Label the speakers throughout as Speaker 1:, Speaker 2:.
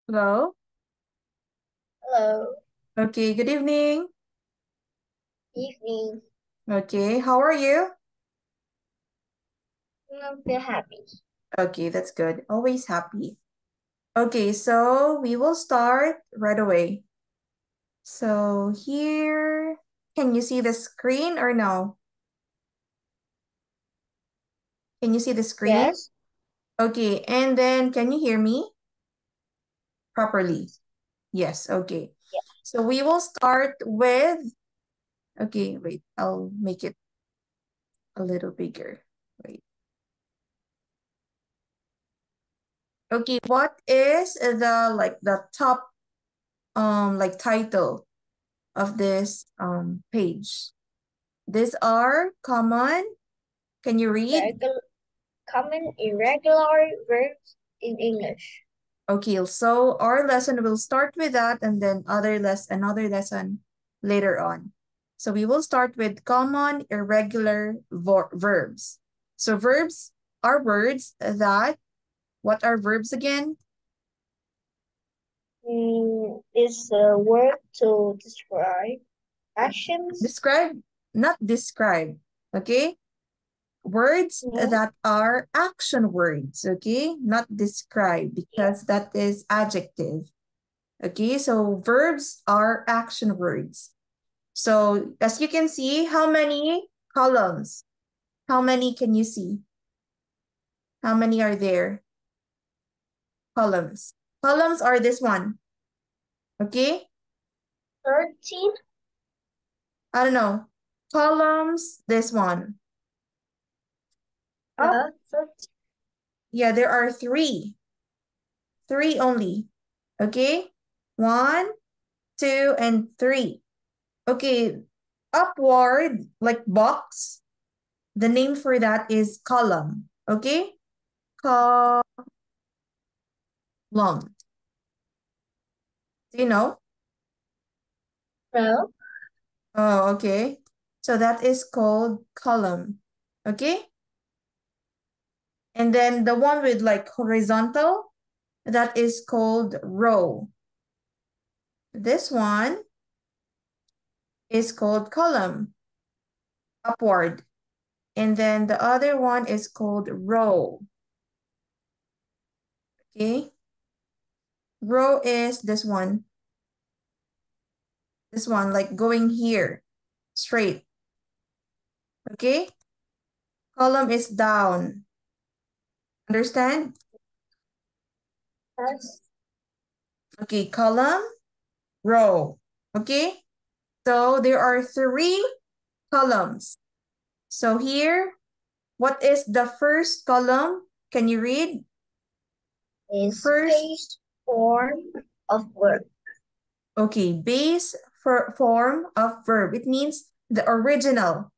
Speaker 1: Hello.
Speaker 2: Hello,
Speaker 1: Okay, good evening.
Speaker 2: evening.
Speaker 1: Okay, how are you?
Speaker 2: I feel happy.
Speaker 1: Okay, that's good. Always happy. Okay, so we will start right away. So here, can you see the screen or no? Can you see the screen?
Speaker 2: Yes,
Speaker 1: Okay, and then can you hear me properly? Yes, okay.
Speaker 2: yes.
Speaker 1: So we will start with, okay, wait, I'll make it a little bigger. Wait. Okay, what is the top title of this page? These are common. Can you read?
Speaker 2: Regular, common irregular verbs in English.
Speaker 1: Okay, so our lesson will start with that and then another lesson later on. So we will start with common irregular verbs. So verbs are words that, what are verbs again?
Speaker 2: Is a word to describe actions.
Speaker 1: Describe, not describe. Okay? Words
Speaker 2: No,
Speaker 1: that are action words, okay? Not describe
Speaker 2: yeah.
Speaker 1: because that is adjective. Okay, so verbs are action words. So as you can see, how many columns? How many can you see? How many are there? Columns. Columns are this one, okay?
Speaker 2: 13.
Speaker 1: I don't know. Columns, this one. Up,
Speaker 2: Yeah, 13.
Speaker 1: yeah, there are three. Three only, okay? One, two, and three. Okay, upward, like box, the name for that is column, okay? Column. Do you know?
Speaker 2: No,
Speaker 1: Oh, okay. So that is called column, okay? And then the one with like horizontal, that is called row. This one is called column, upward. And then the other one is called row, okay? Row is this one. This one, like going here, straight, okay? Column is down. Understand?
Speaker 2: yes.
Speaker 1: Okay, column, row, okay? So there are three columns. So here, what is the first column? Can you read?
Speaker 2: Is
Speaker 1: First,
Speaker 2: base form of verb.
Speaker 1: okay, base for form of verb. It means the original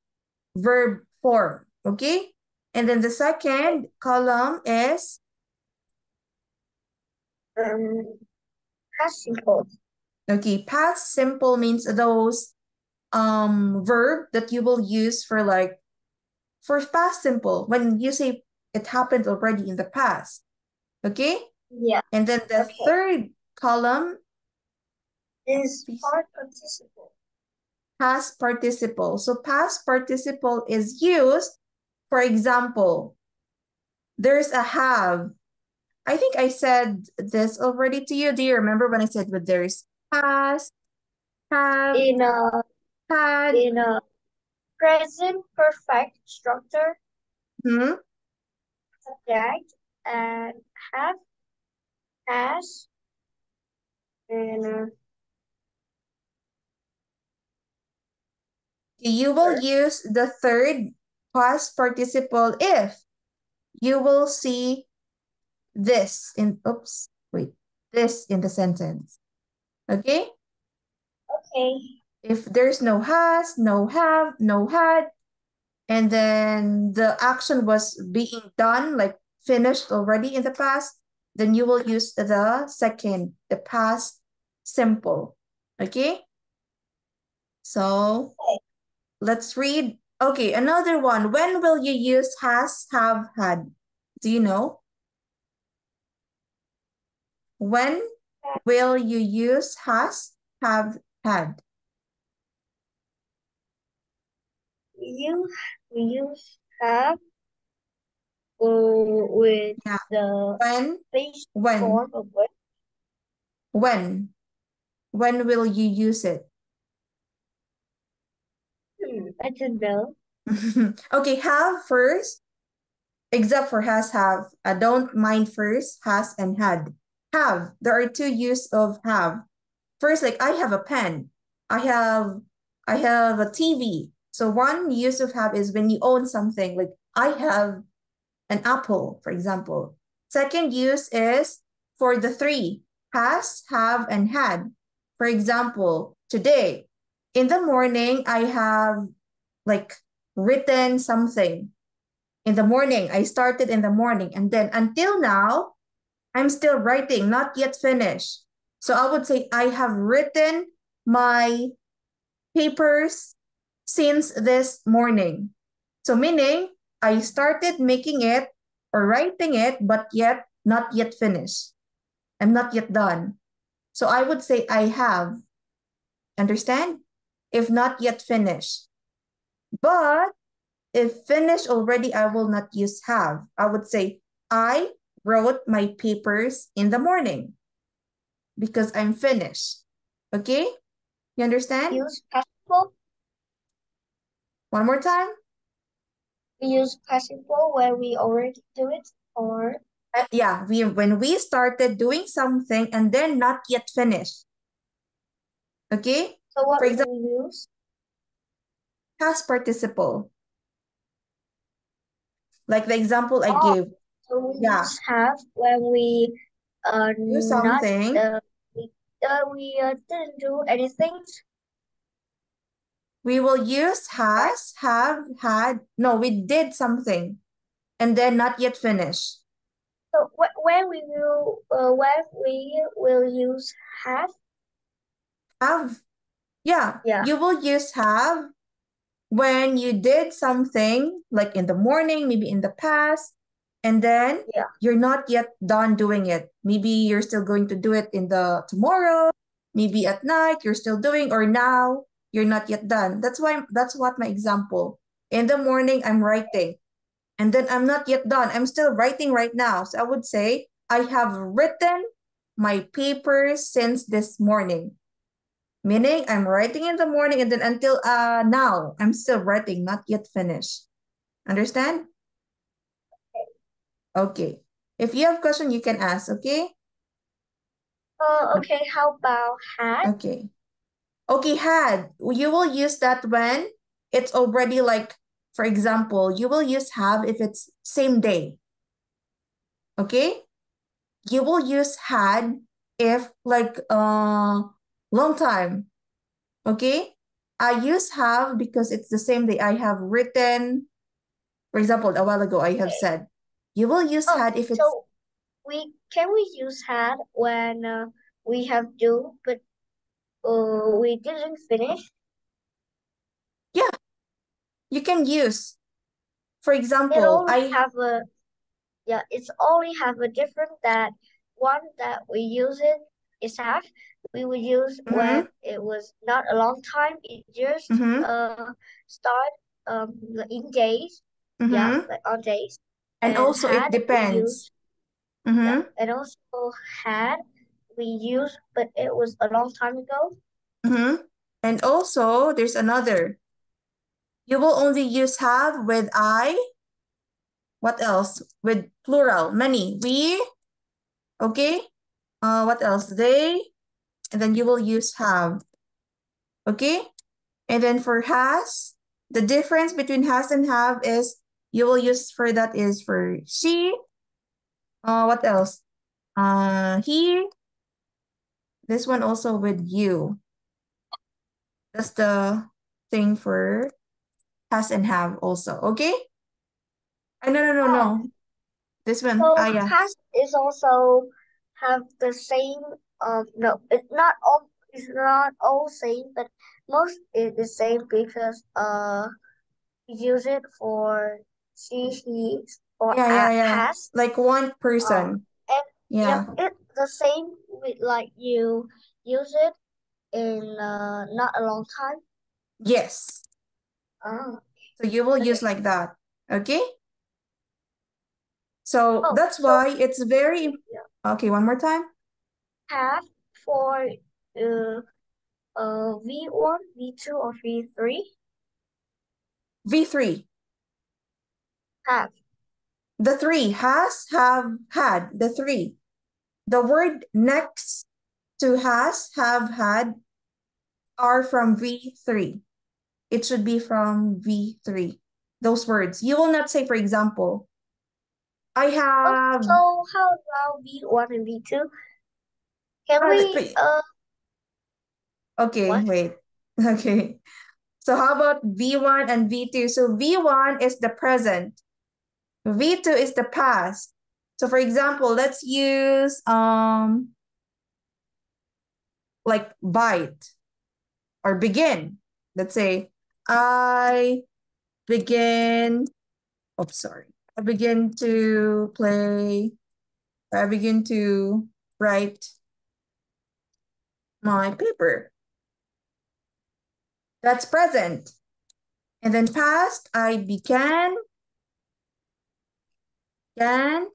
Speaker 1: verb form, okay? And then the second column is,
Speaker 2: Um, past simple.
Speaker 1: okay, past simple means those verb that you will use for past simple when you say it happened already in the past, okay?
Speaker 2: Yeah,
Speaker 1: And then the
Speaker 2: okay.
Speaker 1: third column
Speaker 2: Is
Speaker 1: is
Speaker 2: part participle.
Speaker 1: past participle. So past participle is used, for example, there's a have. I think I said this already to you. Do you remember when I said with there's past, have,
Speaker 2: In a
Speaker 1: had?
Speaker 2: in a present perfect structure,
Speaker 1: Hmm?
Speaker 2: subject and have, has, and
Speaker 1: You will
Speaker 2: verb.
Speaker 1: use the third past participle if you will see this in, oops, wait, this in the sentence. Okay?
Speaker 2: Okay.
Speaker 1: If there's no has, no have, no had, and then the action was being done, like finished already in the past, then you will use the second, the past simple. Okay? So let's read. Okay, another one. When will you use has, have, had? Do you know? When? will you use has, have, had?
Speaker 2: We use have with
Speaker 1: Yeah.
Speaker 2: the
Speaker 1: When?
Speaker 2: base
Speaker 1: When?
Speaker 2: form of word.
Speaker 1: When? When will you use it?
Speaker 2: I don't know.
Speaker 1: Okay, have first, except for has, have. Don't mind first, has and had. Have, there are two use of have. First, like I have a pen. I have a TV. So one use of have is when you own something. Like I have an apple, for example. Second use is for the three, has, have, and had. For example, today, in the morning, I have like written something. In the morning, I started in the morning, and then until now, I'm still writing, not yet finished. So I would say I have written my papers since this morning. So meaning I started making it or writing it, but yet not yet finished. I'm not yet done. So I would say I have. Understand? If not yet finished. But if finished already, I will not use have. I would say I wrote my papers in the morning because I'm finished. Okay? You understand?
Speaker 2: Use participle.
Speaker 1: One more time.
Speaker 2: We use participle when we already do it, or
Speaker 1: Yeah, when we started doing something and then not yet finished. Okay?
Speaker 2: so what
Speaker 1: For
Speaker 2: we
Speaker 1: example,
Speaker 2: use.
Speaker 1: past participle. Like the example I
Speaker 2: Oh,
Speaker 1: gave.
Speaker 2: so we
Speaker 1: Yeah,
Speaker 2: use have when we
Speaker 1: do
Speaker 2: not
Speaker 1: something.
Speaker 2: we didn't do anything,
Speaker 1: We will use
Speaker 2: right?
Speaker 1: has, have, had. No, we did something and then not yet finished.
Speaker 2: So when we will use have.
Speaker 1: Have. Yeah,
Speaker 2: Yeah.
Speaker 1: you will use have when you did something like in the morning, maybe in the past, and then
Speaker 2: Yeah.
Speaker 1: you're not yet done doing it. Maybe you're still going to do it in the tomorrow, maybe at night you're still doing, or now you're not yet done. That's what my example. In the morning, I'm writing, and then I'm not yet done. I'm still writing right now. So I would say I have written my papers since this morning. Meaning I'm writing in the morning and then until now, I'm still writing, not yet finished. Understand? Okay. If you have question, you can ask, okay?
Speaker 2: Okay. How about had?
Speaker 1: Okay. Okay, had. You will use that when it's already like, for example, you will use have if it's same day. Okay? You will use had if like long time. Okay? I use have because it's the same day I have written. For example, a while ago, I have
Speaker 2: Okay.
Speaker 1: said, you will use
Speaker 2: Oh,
Speaker 1: had if it's,
Speaker 2: so we use had when we have do, but we didn't finish.
Speaker 1: yeah, you can use. For
Speaker 2: It
Speaker 1: example,
Speaker 2: only have a Yeah, it's only have a different that one that we use it is have. We would use
Speaker 1: mm-hmm,
Speaker 2: when it was not a long time. It just
Speaker 1: mm-hmm,
Speaker 2: start in days. Yeah,
Speaker 1: mm-hmm.
Speaker 2: like on days.
Speaker 1: And
Speaker 2: And
Speaker 1: also it
Speaker 2: had we
Speaker 1: depends.
Speaker 2: use yeah,
Speaker 1: Mm-hmm,
Speaker 2: and also had we use, but it was a long time ago.
Speaker 1: mm-hmm. And also there's another. You will only use have with I. What else? With plural, many. We, okay? What else? They, and then you will use have. Okay? And then for has, the difference between has and have is you will use for that is for she. What else? He. This one also with you. That's the thing for has and have also. Okay? No, no, no,
Speaker 2: Oh,
Speaker 1: no. This one.
Speaker 2: so
Speaker 1: Ah, yeah.
Speaker 2: has is also have the same no, it's not all same, but most is the same because we use it for she, he, or
Speaker 1: Yeah, yeah, yeah.
Speaker 2: has
Speaker 1: Like one person.
Speaker 2: and yep,
Speaker 1: Yeah.
Speaker 2: the same with like you use it in not a long time?
Speaker 1: Yes.
Speaker 2: Oh,
Speaker 1: So you will use
Speaker 2: okay.
Speaker 1: like that. Okay? So
Speaker 2: Oh,
Speaker 1: that's
Speaker 2: so
Speaker 1: why it's very
Speaker 2: yeah,
Speaker 1: okay, one more time.
Speaker 2: have for V1, V2, or V3?
Speaker 1: V3.
Speaker 2: Have.
Speaker 1: The three has, have, had. The three. The word next to has, have, had are from V3. It should be from V3. Those words. You will not say, for example, I
Speaker 2: Oh,
Speaker 1: have.
Speaker 2: so how about V1 and V2? Can we
Speaker 1: Okay,
Speaker 2: what?
Speaker 1: wait. Okay. So how about V1 and V2? So V1 is the present. V2 is the past. So for example, let's use like bite or begin. Let's say I begin, oh sorry. I begin to play, I begin to write my paper. That's present. And then past, I began to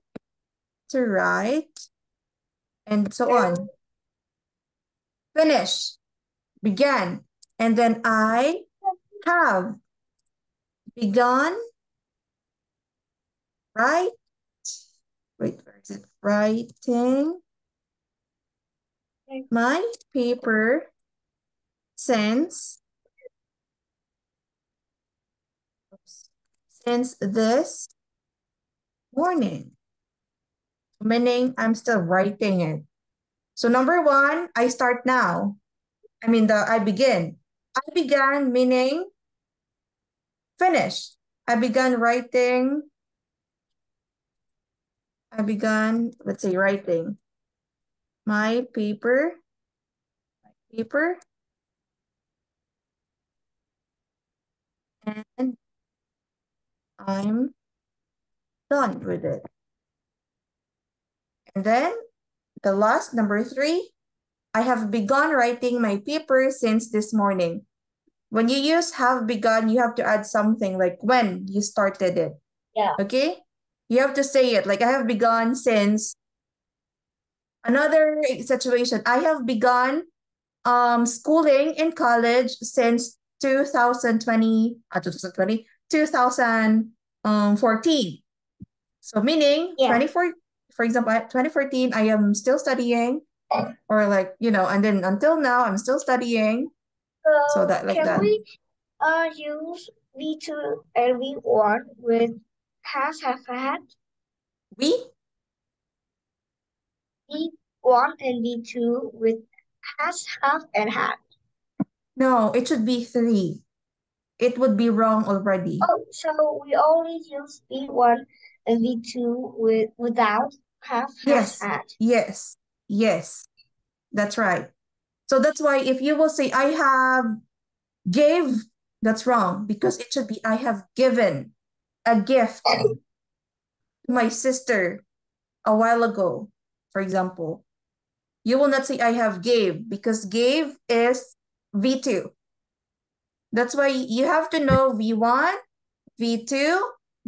Speaker 1: write and so on. Finish, began. And then I have begun, write, wait, where is it? Writing my paper since this morning. Meaning I'm still writing it. So number one, I start now. I begin. I began meaning finish. I began writing. Let's say writing my paper, and I'm done with it. And then the last, number three, I have begun writing my paper since this morning. When you use have begun, you have to add something like when you started it.
Speaker 2: Yeah.
Speaker 1: Okay? You have to say it like I have begun since. Another situation, I have begun schooling in college since 2020, 2014. So meaning
Speaker 2: Yeah.
Speaker 1: 24, for example, 2014, I am still studying, or like, and then until now, I'm still studying. So that like
Speaker 2: Can
Speaker 1: that.
Speaker 2: we use V2 and V1 with has, have, had?
Speaker 1: We?
Speaker 2: V1 and V2 with has, have, and had.
Speaker 1: No, it should be three. It would be wrong already.
Speaker 2: Oh, so we only use V1 and V2 without have, has,
Speaker 1: Yes,
Speaker 2: had.
Speaker 1: yes, yes. That's right. So that's why if you will say, I have gave, that's wrong because it should be, I have given a gift to my sister a while ago, for example. You will not say, I have gave because gave is V2. That's why you have to know V1, V2,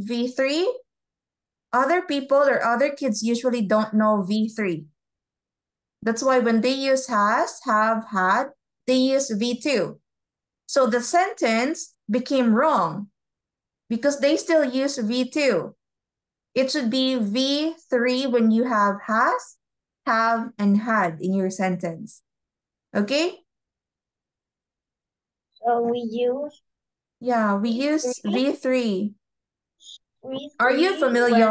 Speaker 1: V3. Other people or other kids usually don't know V3. That's why when they use has, have, had, they use V2. So the sentence became wrong because they still use V2. It should be V3 when you have has, have, and had in your sentence. Okay?
Speaker 2: So we use
Speaker 1: Yeah, we use V3. Are you
Speaker 2: V3 when
Speaker 1: familiar?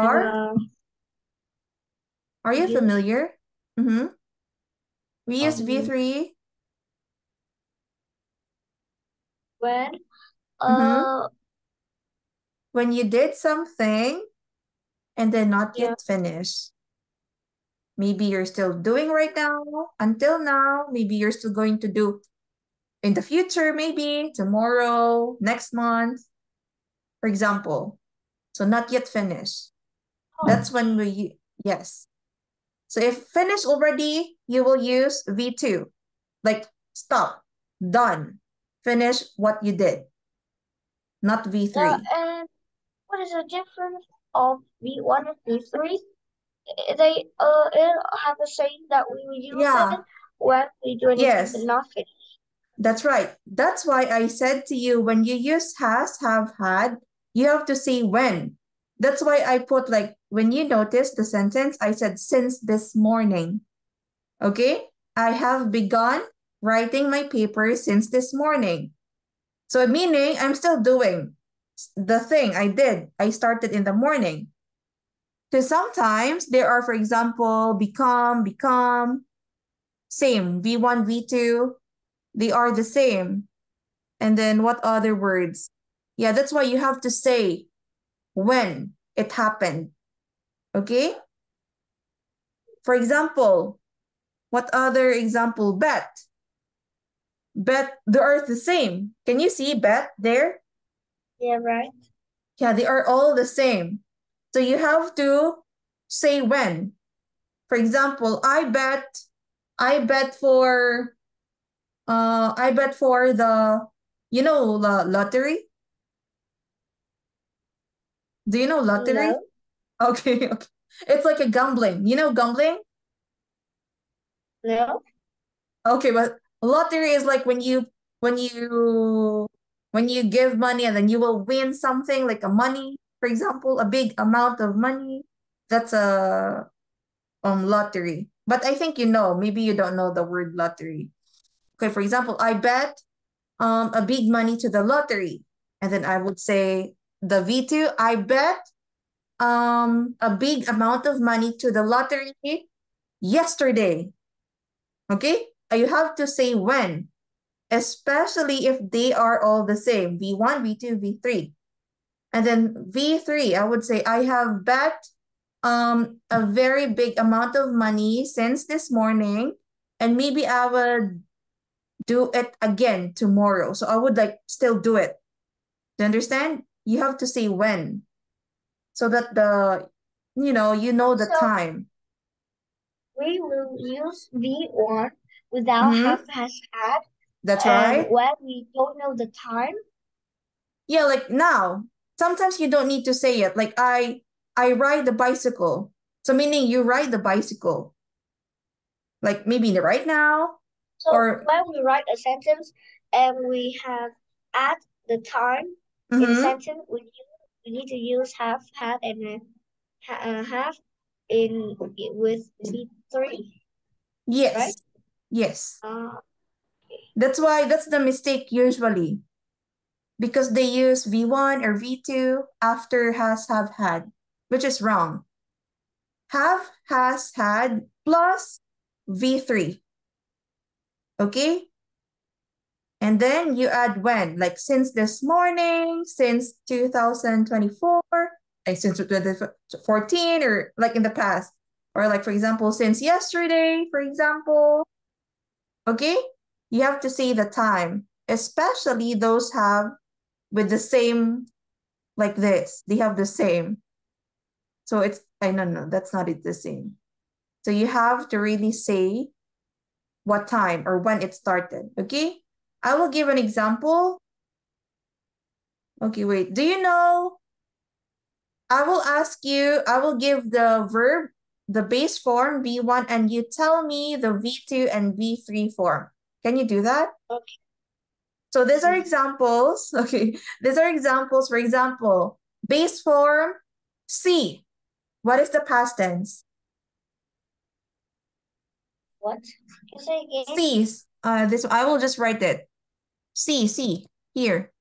Speaker 1: Are you
Speaker 2: use
Speaker 1: familiar? Mm-hmm. We use V3.
Speaker 2: when
Speaker 1: Mm-hmm.
Speaker 2: uh
Speaker 1: When you did something and then not
Speaker 2: yeah.
Speaker 1: yet finished. Maybe you're still doing right now, until now. Maybe you're still going to do in the future, maybe tomorrow, next month, for example. So not yet finished. That's when yes. So if finished already, you will use V2. Like stop, done, finish what you did, not V3.
Speaker 2: And what is the difference of V1 and V3? They it have the same that we will use it
Speaker 1: Yeah,
Speaker 2: when we do anything but
Speaker 1: yes,
Speaker 2: not finish.
Speaker 1: that's right. That's why I said to you, when you use has, have, had, you have to say when. That's why I put like, when you notice the sentence, I said since this morning. Okay? I have begun writing my paper since this morning. So meaning I'm still doing the thing I did. I started in the morning. Because sometimes there are, for example, become, same, V1, V2, they are the same. And then what other words? Yeah, that's why you have to say when it happened. Okay? For example, what other example? Bet. Bet, they are the same. Can you see bet there?
Speaker 2: Yeah, right.
Speaker 1: Yeah, they are all the same. So you have to say when. For example, I bet for the lottery. Do you know lottery?
Speaker 2: No,
Speaker 1: Okay, okay. It's like a gambling. You know gambling?
Speaker 2: no,
Speaker 1: Okay, but lottery is like when you when you give money and then you will win something like a money, for example, a big amount of money. That's a lottery. But I think you know, maybe you don't know the word lottery. Okay, for example, I bet a big money to the lottery. And then I would say the V2, I bet a big amount of money to the lottery yesterday. Okay? You have to say when, especially if they are all the same, V1, V2, V3. And then V3, I would say I have bet a very big amount of money since this morning, and maybe I would do it again tomorrow. So I would like still do it. Do you understand? You have to say when so that you know the
Speaker 2: so
Speaker 1: time.
Speaker 2: we will use V1 without
Speaker 1: Mm-hmm.
Speaker 2: have has had,
Speaker 1: That's
Speaker 2: and
Speaker 1: right.
Speaker 2: when we don't know the time,
Speaker 1: Yeah, like now, sometimes you don't need to say it. Like I ride the bicycle. So meaning you ride the bicycle. Like maybe right now
Speaker 2: so
Speaker 1: or
Speaker 2: when we write a sentence and we have add the time in the
Speaker 1: mm-hmm.
Speaker 2: sentence, we need to use have, had, and have in with V3, right?
Speaker 1: Yes. Yes.
Speaker 2: Uh,
Speaker 1: That's why that's the mistake usually. Because they use V1 or V2 after has, have, had, which is wrong. Have, has, had plus V3. Okay? And then you add when, like since this morning, since 2024, like since 2014, or like in the past. Or like, for example, since yesterday, for example. Okay? You have to say the time, especially those have with the same, like this. They have the same. So it's, I don't know, that's not it the same. So you have to really say what time or when it started. Okay? I will give an example. Okay, wait. Do you know? I will ask you, I will give the verb, the base form, V1, and you tell me the V2 and V3 form. Can you do that?
Speaker 2: okay.
Speaker 1: So these are examples. Okay, these are examples. For example, base form, see. What is the past tense?
Speaker 2: What? Can you say again?
Speaker 1: Sees. This I will just write it. See, here.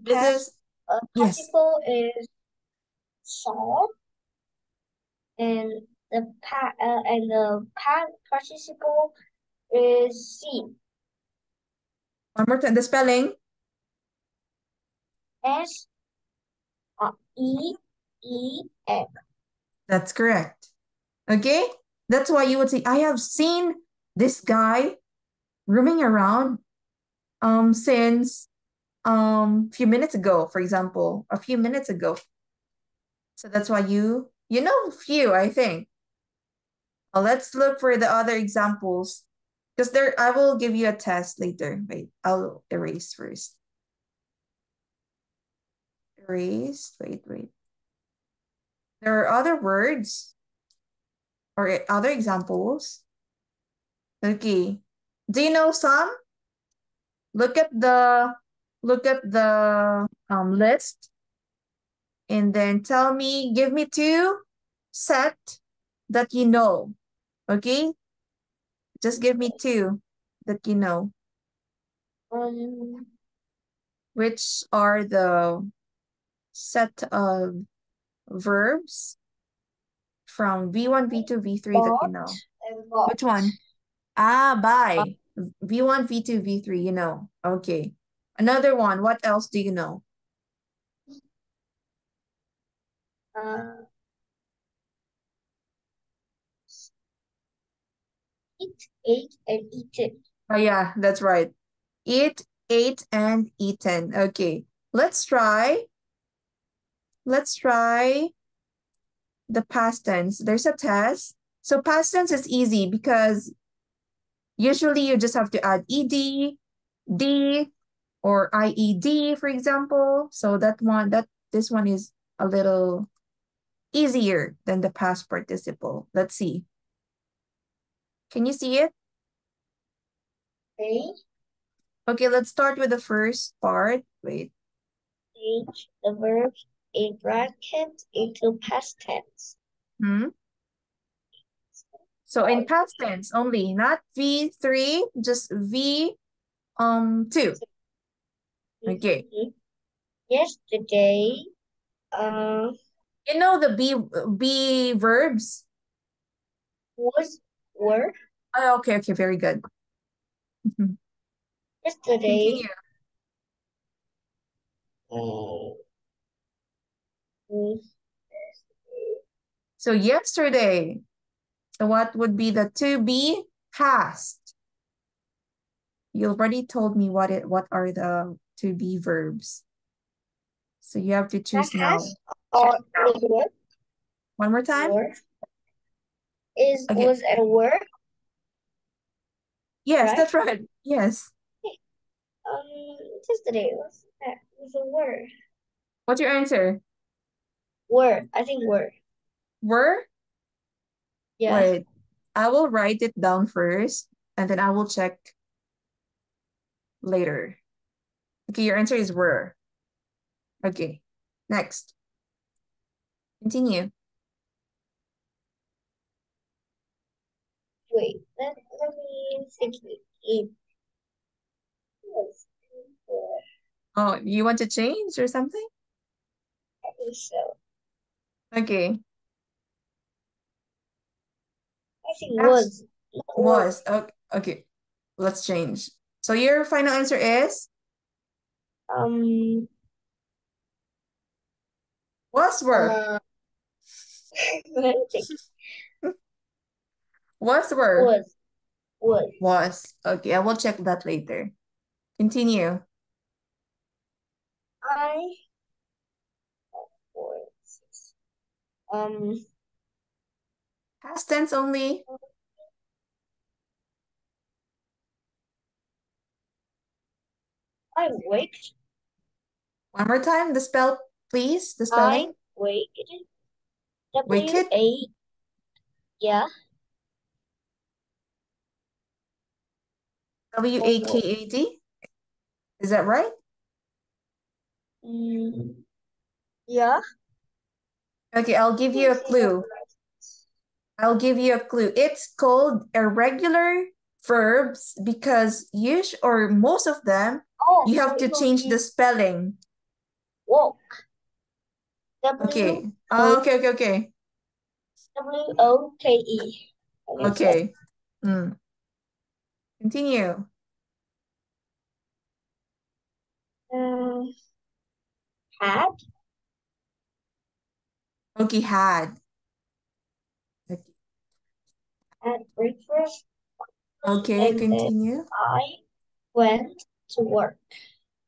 Speaker 1: This
Speaker 2: Past
Speaker 1: is yes.
Speaker 2: participle is saw, and the past participle is seen.
Speaker 1: One more time. The spelling.
Speaker 2: S E E N.
Speaker 1: That's correct. Okay? That's why you would say, I have seen this guy roaming around since few minutes ago, for example, a few minutes ago. So that's why you You know few, I think. Let's look for the other examples. Because I will give you a test later. Wait, I'll erase first. Erase, wait. There are other words or other examples. Okay. Do you know some? Look at the list and then give me two set that you know. Okay? Just give me two that you know. Which are the set of verbs from V1, V2, V3 that you know? Which one? By. V1, V2, V3, you know. Okay. Another one. What else do you know?
Speaker 2: Eat, ate, and eaten.
Speaker 1: Oh, yeah, that's right. Eat, ate, and eaten. Okay. Let's try the past tense. There's a test. So past tense is easy because usually you just have to add ed, d, or ied, for example. So this one is a little easier than the past participle. Let's see. Can you see it?
Speaker 2: Okay.
Speaker 1: Okay, let's start with the first part. Wait.
Speaker 2: Change the verbs in brackets into past tense.
Speaker 1: So in past tense only, not V3, just V2. Okay.
Speaker 2: Yesterday,
Speaker 1: You know the B verbs?
Speaker 2: were.
Speaker 1: Oh, okay, very good.
Speaker 2: Yesterday,
Speaker 1: Continue. So yesterday. So what would be the to be past? You already told me what are the to be verbs. So you have to choose now.
Speaker 2: Or were.
Speaker 1: One more time. Okay.
Speaker 2: Was a word.
Speaker 1: Yes,
Speaker 2: right?
Speaker 1: that's right. Yes.
Speaker 2: Yesterday was a word.
Speaker 1: What's your answer?
Speaker 2: Word. I think word.
Speaker 1: Were?
Speaker 2: Yeah.
Speaker 1: Wait, I will write it down first and then I will check later. Okay, your answer is were. Okay, next. Continue.
Speaker 2: Wait, let me think it.
Speaker 1: Oh, you want to change or something?
Speaker 2: I think so.
Speaker 1: Okay.
Speaker 2: I think was.
Speaker 1: Was. Okay. Let's change. So your final answer is? Was, were. Was, were. Was. Okay, I will check that later. Continue. Past tense only.
Speaker 2: I waked.
Speaker 1: One more time, the spell, please. The spelling.
Speaker 2: I waked.
Speaker 1: Wicked.
Speaker 2: W-A. Yeah.
Speaker 1: W-A-K-A-D. Is that right?
Speaker 2: Yeah.
Speaker 1: Okay, I'll give you a clue. It's called irregular verbs because most of them, you have to change the spelling.
Speaker 2: Walk.
Speaker 1: Okay. Okay.
Speaker 2: W-O-K-E.
Speaker 1: Okay. Continue.
Speaker 2: Had.
Speaker 1: Okay, had. Okay,
Speaker 2: Had breakfast.
Speaker 1: okay, continue.
Speaker 2: I went to work.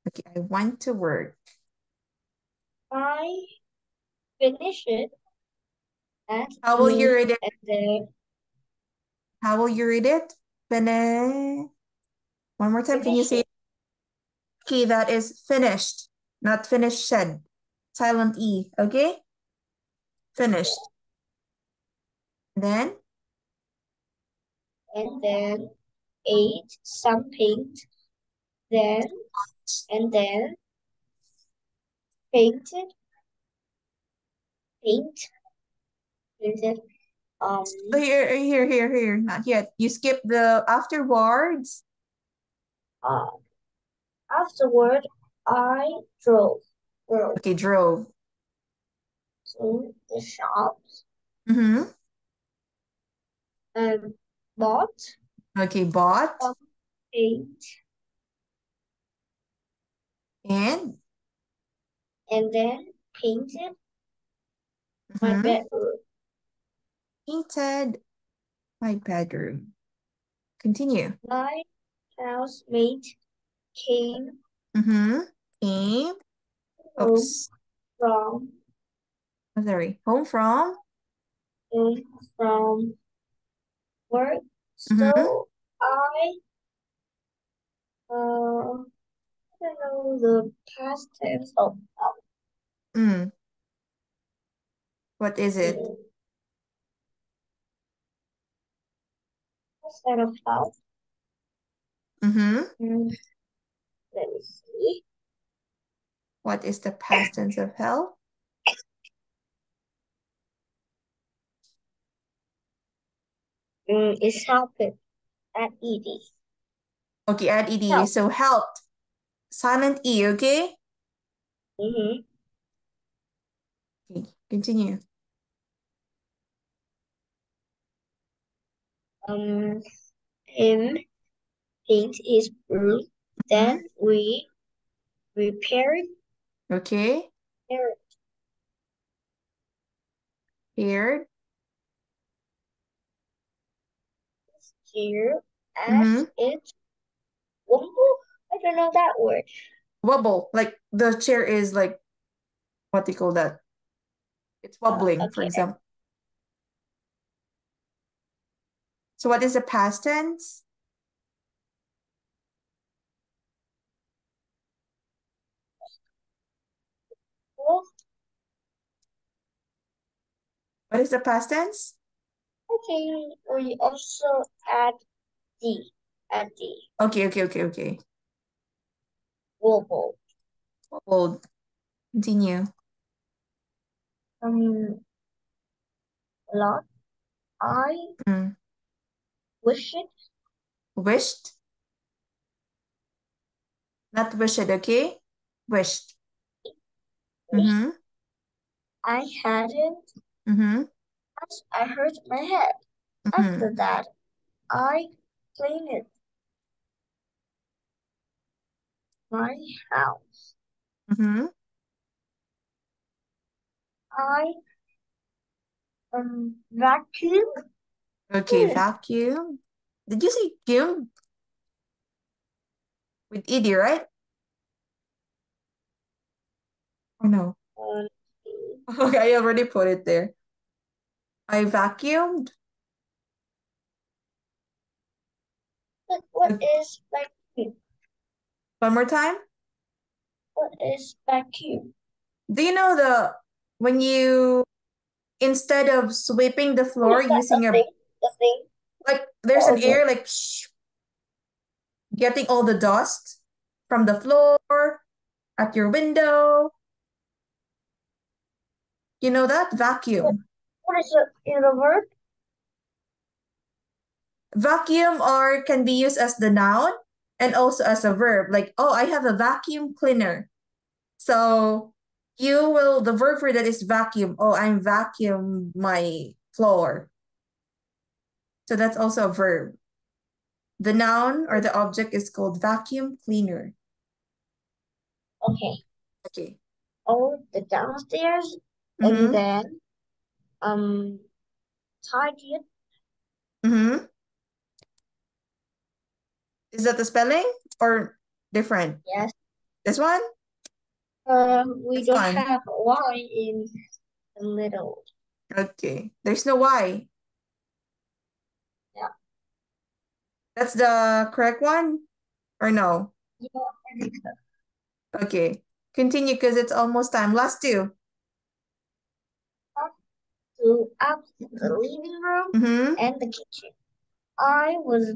Speaker 1: Okay, I went to work.
Speaker 2: I finished At
Speaker 1: How will you
Speaker 2: me
Speaker 1: read it?
Speaker 2: and there.
Speaker 1: How will you read it? Finish. One more time. Can you say it? Okay, that is finished, not finished. Silent E. Okay. Finished. Then.
Speaker 2: And then ate some paint. Then and then painted. Painted.
Speaker 1: Here. Not yet. You skip the afterwards.
Speaker 2: Afterward, I drove.
Speaker 1: Okay, drove.
Speaker 2: To the shops
Speaker 1: Mm-hmm.
Speaker 2: and bought
Speaker 1: Okay, bought.
Speaker 2: some paint
Speaker 1: And.
Speaker 2: then painted my bedroom.
Speaker 1: Painted my bedroom. Continue.
Speaker 2: My housemate came
Speaker 1: Came.
Speaker 2: home
Speaker 1: Oops.
Speaker 2: from
Speaker 1: Oh, sorry. Home from.
Speaker 2: work. So I don't know the past tense of help.
Speaker 1: What is it?
Speaker 2: Instead of help. Let me see.
Speaker 1: What is the past tense of help?
Speaker 2: It's helping at ed.
Speaker 1: Okay, add ed.
Speaker 2: Help.
Speaker 1: So helped. Silent E, okay? Okay, continue.
Speaker 2: Him paint his room. Then we repaired.
Speaker 1: Okay. Paired.
Speaker 2: Here as it wobble. I don't know that word.
Speaker 1: Wobble. Like the chair is like, what do you call that? It's wobbling, for
Speaker 2: Okay.
Speaker 1: example. So what is the past tense? What is the past tense?
Speaker 2: Okay, we also add D.
Speaker 1: Okay.
Speaker 2: Wobble.
Speaker 1: Wobbled. Continue.
Speaker 2: A lot. I wish it.
Speaker 1: Wished. Not wished, okay? Wished.
Speaker 2: I hadn't. I hurt my head. After that, I cleaned my house. I vacuum.
Speaker 1: Okay, vacuum. Did you say cum? With ed, right? Oh no. Okay, I already put it there. I vacuumed.
Speaker 2: But what is vacuum?
Speaker 1: One more time.
Speaker 2: What is vacuum?
Speaker 1: Do you know when you, instead of sweeping the floor using
Speaker 2: the thing.
Speaker 1: like there's an air like getting all the dust from the floor at your window. You know that? Vacuum.
Speaker 2: What is the verb?
Speaker 1: Vacuum or can be used as the noun and also as a verb. Like, oh, I have a vacuum cleaner. So the verb for that is vacuum. Oh, I'm vacuum my floor. So that's also a verb. The noun or the object is called vacuum cleaner. Okay.
Speaker 2: Oh, the downstairs and then tidy it.
Speaker 1: Is that the spelling or different?
Speaker 2: Yes.
Speaker 1: This one?
Speaker 2: We don't have Y in the middle.
Speaker 1: Okay. There's no Y.
Speaker 2: Yeah.
Speaker 1: That's the correct one? Or no?
Speaker 2: Yeah, I think so.
Speaker 1: Okay. Continue because it's almost time. Last two.
Speaker 2: Up to the living room
Speaker 1: Mm-hmm.
Speaker 2: and the kitchen. I was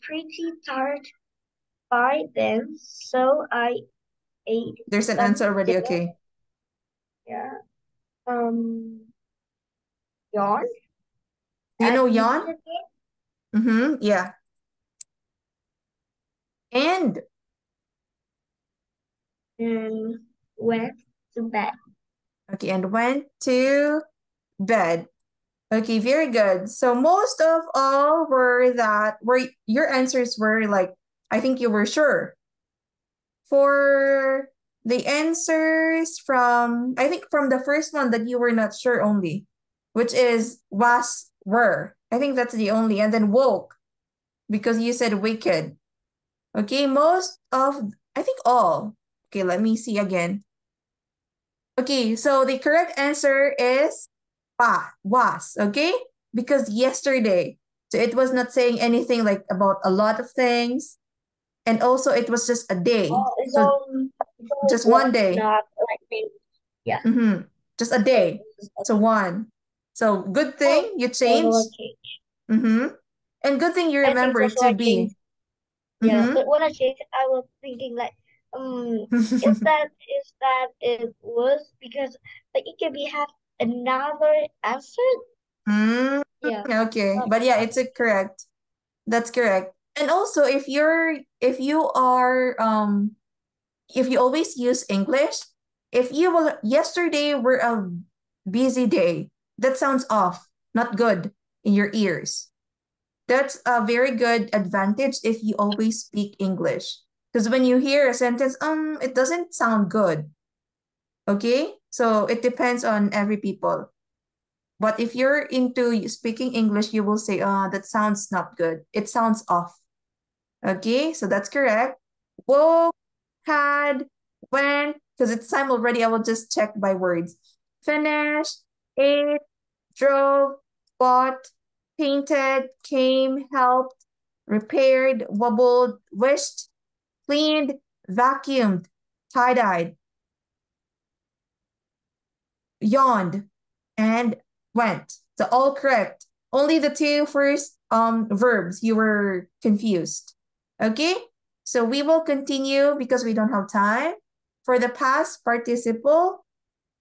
Speaker 2: pretty tired by then, so I ate
Speaker 1: There's an
Speaker 2: some
Speaker 1: answer already.
Speaker 2: dinner.
Speaker 1: Okay.
Speaker 2: Yeah. Yawn
Speaker 1: Do you
Speaker 2: at
Speaker 1: know
Speaker 2: TV
Speaker 1: yawn?
Speaker 2: again
Speaker 1: Mm-hmm. Yeah. And
Speaker 2: and went to bed.
Speaker 1: okay, and went to bed. Okay, very good. So most of all were your answers were like, I think you were sure. For the answers from, I think from the first one that you were not sure only, which is was, were. I think that's the only. And then woke, because you said wicked. Okay, most of, I think all. Okay, let me see again. Okay, so the correct answer is was, okay? Because yesterday. So it was not saying anything like about a lot of things. And also it was just a day.
Speaker 2: Oh, it's
Speaker 1: So
Speaker 2: all
Speaker 1: just one
Speaker 2: was
Speaker 1: day.
Speaker 2: not like me. Yeah.
Speaker 1: Mm-hmm. Just a
Speaker 2: So
Speaker 1: day.
Speaker 2: this is
Speaker 1: So
Speaker 2: okay.
Speaker 1: one. So good
Speaker 2: Oh,
Speaker 1: thing you
Speaker 2: the
Speaker 1: changed.
Speaker 2: lowercase.
Speaker 1: Mm-hmm. And good thing you
Speaker 2: I think
Speaker 1: remember
Speaker 2: that's
Speaker 1: it
Speaker 2: why
Speaker 1: to
Speaker 2: I changed.
Speaker 1: be.
Speaker 2: Yeah,
Speaker 1: Mm-hmm.
Speaker 2: but when I changed it, I was thinking like, is that it was because like it can be have another answer?
Speaker 1: Mm,
Speaker 2: Yeah,
Speaker 1: okay.
Speaker 2: not
Speaker 1: But yeah, it's
Speaker 2: another.
Speaker 1: a correct. That's correct. And also if you always use English, if you will yesterday were a busy day, that sounds off, not good in your ears. That's a very good advantage if you always speak English. Because when you hear a sentence, it doesn't sound good. Okay? So it depends on every people. But if you're into speaking English, you will say, that sounds not good. It sounds off. Okay, so that's correct. Woke, had, went, because it's time already. I will just check by words. Finished, ate, drove, bought, painted, came, helped, repaired, wobbled, wished, cleaned, vacuumed, tie-dyed, yawned, and went. So all correct. Only the two first verbs you were confused. Okay? So we will continue because we don't have time. For the past participle,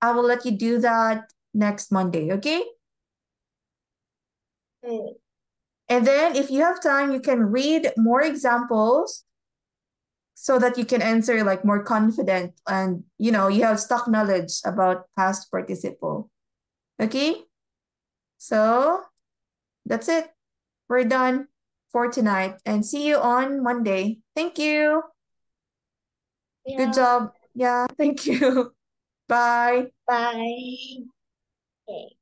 Speaker 1: I will let you do that next Monday, okay?
Speaker 2: Okay.
Speaker 1: And then if you have time, you can read more examples so that you can answer like more confident and you have stock knowledge about past participle. Okay? So that's it. We're done for tonight and see you on Monday. Thank you. Good
Speaker 2: Yeah.
Speaker 1: job. Yeah, thank you. Bye.
Speaker 2: Bye. Okay.